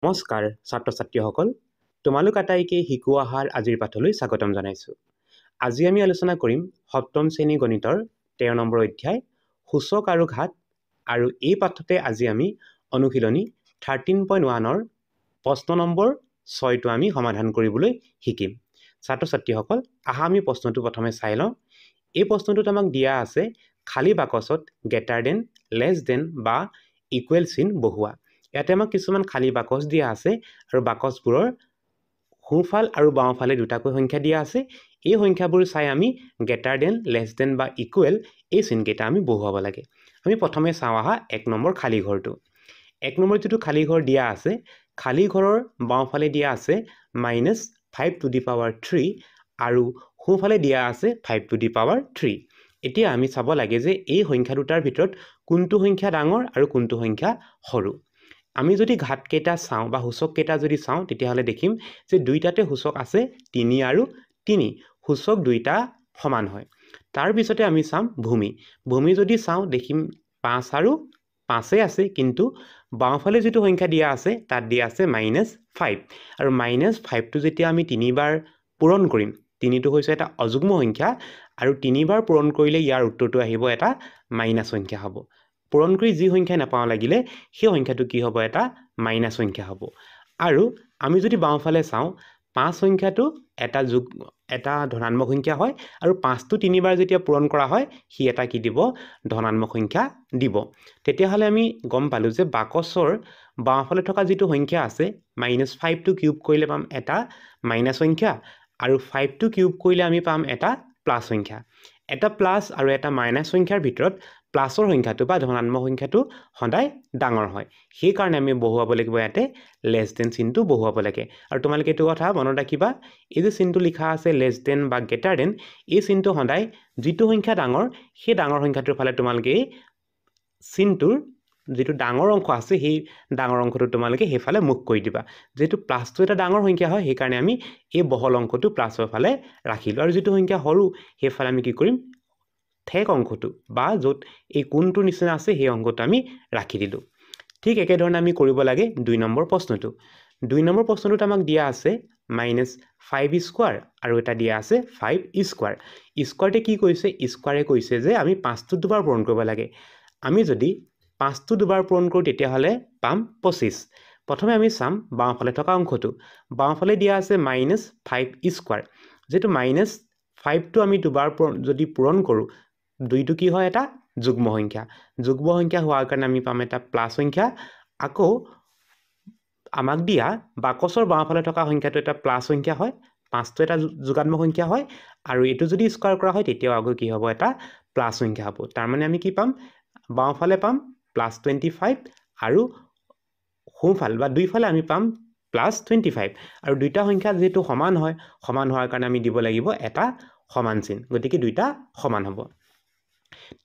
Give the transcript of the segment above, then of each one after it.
নমস্কাৰ ছাত্ৰ ছাত্ৰীসকল তোমালোক আটাইকে শিকোৱা আহাৰ আজিৰ পাঠলৈ স্বাগতম জনাইছো আজি আমি আলোচনা কৰিম সপ্তম শ্ৰেণী গণিতৰ 13 নম্বৰ অধ্যায় সূচক আৰু ঘাত আৰু এই পাঠতে আজি আমি অনুশীলনী 13.1 ৰ প্ৰশ্ন নম্বৰ 6 টো আমি সমাধান কৰিবলৈ শিকিম ছাত্ৰ ছাত্ৰীসকল আহা আমি প্ৰশ্নটো প্ৰথমে চাই লওঁ এই প্ৰশ্নটোত আমাক দিয়া আছে খালী বাকচত গ্ৰেটাৰ দেন লেছ দেন বা ইকুৱেল চিন বহুৱা ইয়াতে আমাক কিছুমান খালী বাকচ দিয়া আছে আৰু বাকচবোৰৰ সোঁফাল আৰু বাওঁফালে দুটাকৈ সংখ্যা দিয়া আছে এই সংখ্যাবোৰ চাই আমি গ্ৰেটাৰ দেন লেছ দেন বা ইকুৱেল এই চিনকেইটা আমি বহুৱাব লাগে আমি প্ৰথমে চাওঁ আহা 1 নম্বৰ খালী ঘৰটো 1 নম্বৰ যেটো খালী ঘৰ দিয়া আছে খালী ঘৰৰ বাওঁফালে দিয়া আছে -5 টু দি পাৱাৰ 3 আৰু সোঁফালে দিয়া আছে 5 টু দি পাৱাৰ 3 এতিয়া আমি চাব লাগে যে এই সংখ্যা দুটাৰ ভিতৰত কোনটো সংখ্যা ডাঙৰ আৰু কোনটো সংখ্যা সৰু আমি যদি ঘাত কেইটা চাওঁ বা সূচক কেইটা যদি চাওঁ তেতিয়াহলে দেখিম যে দুইটাতে সূচক আছে 3 আৰু 3 সূচক দুইটা সমান হয় তাৰ পিছতে আমি চাম ভূমি যদি চাওঁ দেখিম 5 আৰু 5 আছে কিন্তু বাওঁফালে যেটো সংখ্যা দিয়া আছে তাত দিয়া আছে -5 আৰু -5 টো যেতিয়া আমি 3 বাৰ পূৰণ কৰিম 3 টো হৈছে এটা অযুগ্ম সংখ্যা আৰু 3 বাৰ পূৰণ কৰিলে ইয়াৰ উত্তৰটো আহিব এটা মাইনাছ সংখ্যা হ'ব পূৰণ কৰি যি সংখ্যা নাপাওঁ লাগিলে সেই সংখ্যাটো কি হ'ব এটা মাইনাছ সংখ্যা হ'ব আৰু আমি যদি বাওঁফালে চাওঁ 5 সংখ্যাটো এটা ধনাত্মক সংখ্যা হয় আৰু 5 টো 3 বাৰ যেতিয়া পূৰণ কৰা হয় সি এটা কি দিব ধনাত্মক সংখ্যা দিব তেতিয়াহলে আমি গম পালো যে বাকচৰ বাওঁফালে থকা যেটো সংখ্যা আছে -5 টো কিউব কৰিলে পাম এটা মাইনাছ সংখ্যা আৰু 5 টো কিউব কৰিলে আমি পাম এটা প্লাস সংখ্যা এটা প্লাস আৰু এটা মাইনাছ সংখ্যাৰ ভিতৰত প্লাসৰ সংখ্যাটো বা ধনাত্মক সংখ্যাটো সদায় ডাঙৰ হয় সেই কাৰণে আমি বহুৱাব লাগিব ইয়াতে লেছ দেন চিনটো বহুৱাব লাগে আৰু তোমালোকে এইটো কথা মনত ৰাখিবা এই যে চিনটো লিখা আছে লেছ দেন বা গ্ৰেটাৰ দেন এই চিনটো সদায় যেটো সংখ্যা ডাঙৰ সেই ডাঙৰ সংখ্যাটোৰ ফালে তোমালোকে চিনটোৰ যেটো ডাঙৰ অংক আছে সেই ডাঙৰ অংকটো তোমালোকে হেফালে মুখ কৰি দিবা যেটো প্লাসটো এটা ডাঙৰ সংখ্যা হয় সেই কাৰণে আমি এই বহল অংকটো প্লাসৰ ফালে ৰাখিলো আৰু যেটো সংখ্যা সৰু হেফালে আমি কি কৰিম ঠেক অংকটো বা য'ত এই কোণটোৰ নিচিনা আছে সেই অংকটো আমি ৰাখি দিলো ঠিক একে ধৰণে আমি কৰিব লাগে 2 নম্বৰ প্ৰশ্নটো 2 নম্বৰ প্ৰশ্নটোত আমাক দিয়া আছে -5 স্কয়াৰ আৰু এটা দিয়া আছে 5 স্কয়াৰ স্কয়াৰতে কি কৈছে স্কয়াৰে কৈছে যে আমি 5 টো দুবাৰ পূৰণ কৰিব লাগে আমি যদি 5 টো দুবাৰ পূৰণ কৰো তেতিয়াহলে পাম 25 প্ৰথমে আমি চাম বাওঁফালে থকা অংকটো বাওঁফালে দিয়া আছে -5 স্কয়াৰ যেটো -5 টো আমি দুবাৰ যদি পূৰণ কৰো 2 টো কি হয় এটা যুগ্ম সংখ্যা হোৱাৰ কাৰণে আমি পাম এটা প্লাস সংখ্যা আকৌ আমাক দিয়া বাকচৰ বাওঁফালে থকা সংখ্যাটো এটা প্লাস সংখ্যা হয় 5 টো এটা যোগাত্মক সংখ্যা হয় আৰু এটো যদি স্কয়াৰ কৰা হয় তেতিয়াও আকৌ কি হ'ব এটা প্লাস সংখ্যা হ'ব তাৰ মানে আমি কি পাম বাওঁফালে পাম +25 আৰু সোঁফাল বা দুইফালে আমি পাম +25 আৰু দুইটা সংখ্যা যেহেতু সমান হয় সমান হোৱাৰ কাৰণে আমি দিব লাগিব এটা সমান চিন গতিকে দুইটা সমান হ'ব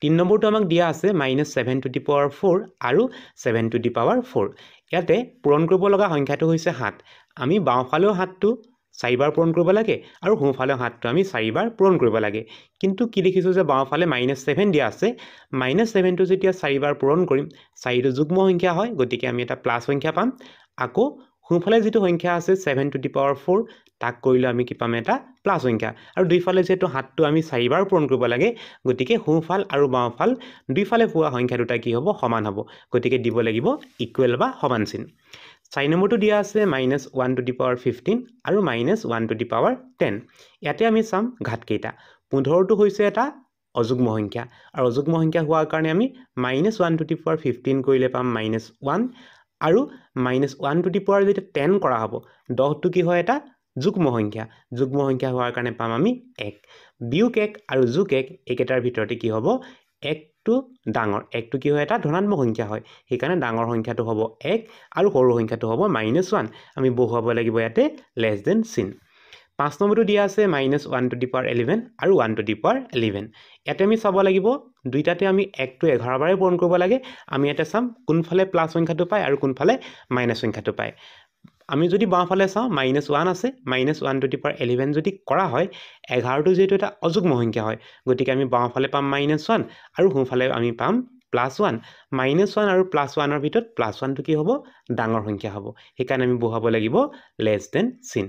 3 নম্বৰটো আমাক দিয়া আছে -7 টু দি পাৱাৰ 4 আৰু 7 টু দি পাৱাৰ 4 ইয়াতে পূৰণ কৰিব লগা সংখ্যাটো হৈছে 7 আমি বাওঁফালেও 7 টো 4 বাৰ পূৰণ কৰিব লাগে আৰু সোঁফালেও 7 টো আমি 4 বাৰ পূৰণ কৰিব লাগে কিন্তু কি দেখিছো যে বাওঁফালে -7 দিয়া আছে -7 টো যেতিয়া 4 বাৰ পূৰণ কৰিম 4 টো যুগ্ম সংখ্যা হয় গতিকে আমি এটা প্লাস সংখ্যা পাম আকৌ সোঁফালে যেটো সংখ্যা আছে 7 টু দি পাৱাৰ 4 তাক কৰিলে আমি কি পাম এটা প্লাস সংখ্যা আৰু দুইফালে যেটো 7 টো আমি 4 বাৰ পূৰণ কৰিব লাগে গতিকে সোঁফাল আৰু বাওঁফাল দুইফালে পোৱা সংখ্যা দুটা কি হ'ব সমান হ'ব গতিকে দিব লাগিব ইকুৱেল বা সমান চিন 4 নম্বৰটো দিয়া আছে -1 টু দি পাৱাৰ 15 আৰু -1 টু দি পাৱাৰ 10 ইয়াতে আমি চাম ঘাত কেইটা 15 টো হৈছে এটা অযুগ্ম সংখ্যা আৰু অযুগ্ম সংখ্যা হোৱাৰ কাৰণে আমি -1 টু দি পাৱাৰ 15 কৰিলে পাম -1 আৰু -1 টু দি পাৱাৰ যেতিয়া 10 কৰা হ'ব 10 টো কি হয় এটা যুগ্ম সংখ্যা হোৱাৰ কাৰণে পাম আমি 1 বিয়োগ 1 আৰু যোগ 1 একেটাৰ ভিতৰতে কি হ'ব 1 টো ডাঙৰ 1 টো কি হয় এটা ধনাত্মক সংখ্যা হয় সেই কাৰণে ডাঙৰ সংখ্যাটো হ'ব 1 আৰু সৰু সংখ্যাটো হ'ব -1 আমি বহুৱাব লাগিব ইয়াতে লেছ দেন চিন 5 নম্বৰটো দিয়া আছে -1 টু দি পাৱাৰ 11 আৰু 1 টু দি পাৱাৰ 11 ইয়াতে আমি চাব লাগিব দুইটাতে আমি 1 টো 11 বাৰে পূৰণ কৰিব লাগে আমি ইয়াতে চাম কোনফালে প্লাস সংখ্যাটো পায় আৰু কোনফালে মাইনাছ সংখ্যাটো পায় আমি যদি বাওঁফালে চাওঁ -1 আছে -1 টু দি পাৱাৰ 11 যদি কৰা হয় 11 টো যেটো এটা অযুগ্ম সংখ্যা হয় গতিকে আমি বাওঁফালে পাম -1 আৰু সোঁফালে আমি পাম +1 -1 আৰু +1ৰ ভিতৰত +1টো কি হ'ব ডাঙৰ সংখ্যা হ'ব সেইকাৰণে আমি বহাব লাগিব লেছ দেন চিন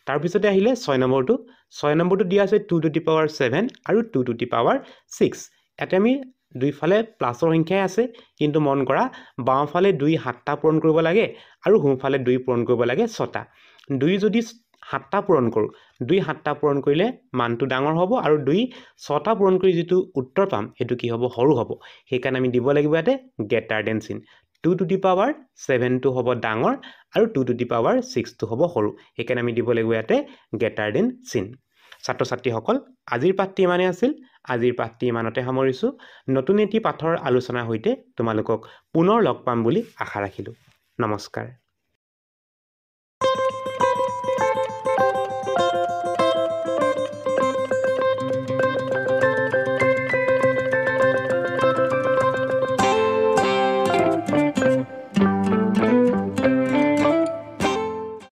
তাৰপিছতে আহিলে 6 নম্বৰটো 6 নম্বৰটো দিয়া আছে 2 টু দি পাৱাৰ 7 আৰু 2 টু দি পাৱাৰ 6 ইয়াতে আমি দুইফালে প্লাছৰ সংখ্যাই আছে কিন্তু মন কৰা বাওঁফালে 2 7টা পূৰণ কৰিব লাগে আৰু সোঁফালে 2 পূৰণ কৰিব লাগে 6টা 2 যদি 7টা পূৰণ কৰোঁ 2 7টা পূৰণ কৰিলে মানটো ডাঙৰ হ'ব আৰু 2 6টা পূৰণ কৰি যিটো উত্তৰ পাম সেইটো কি হ'ব সৰু হ'ব সেইকাৰণে আমি দিব লাগিব ইয়াতে গ্ৰেটাৰ দেন চিন 2 টু দি পাৱাৰ 7টো হ'ব ডাঙৰ আৰু 2 টু দি পাৱাৰ 6টো হ'ব সৰু সেইকাৰণে আমি দিব লাগিব ইয়াতে গ্ৰেটাৰ দেন চিন ছাত্ৰ ছাত্ৰীসকল আজিৰ পাঠটি ইমানে আছিল আজিৰ পাঠটি ইমানতে সামৰিছোঁ নতুন এটি পাঠৰ আলোচনাৰ সৈতে তোমালোকক পুনৰ লগ পাম বুলি আশা ৰাখিলোঁ নমস্কাৰ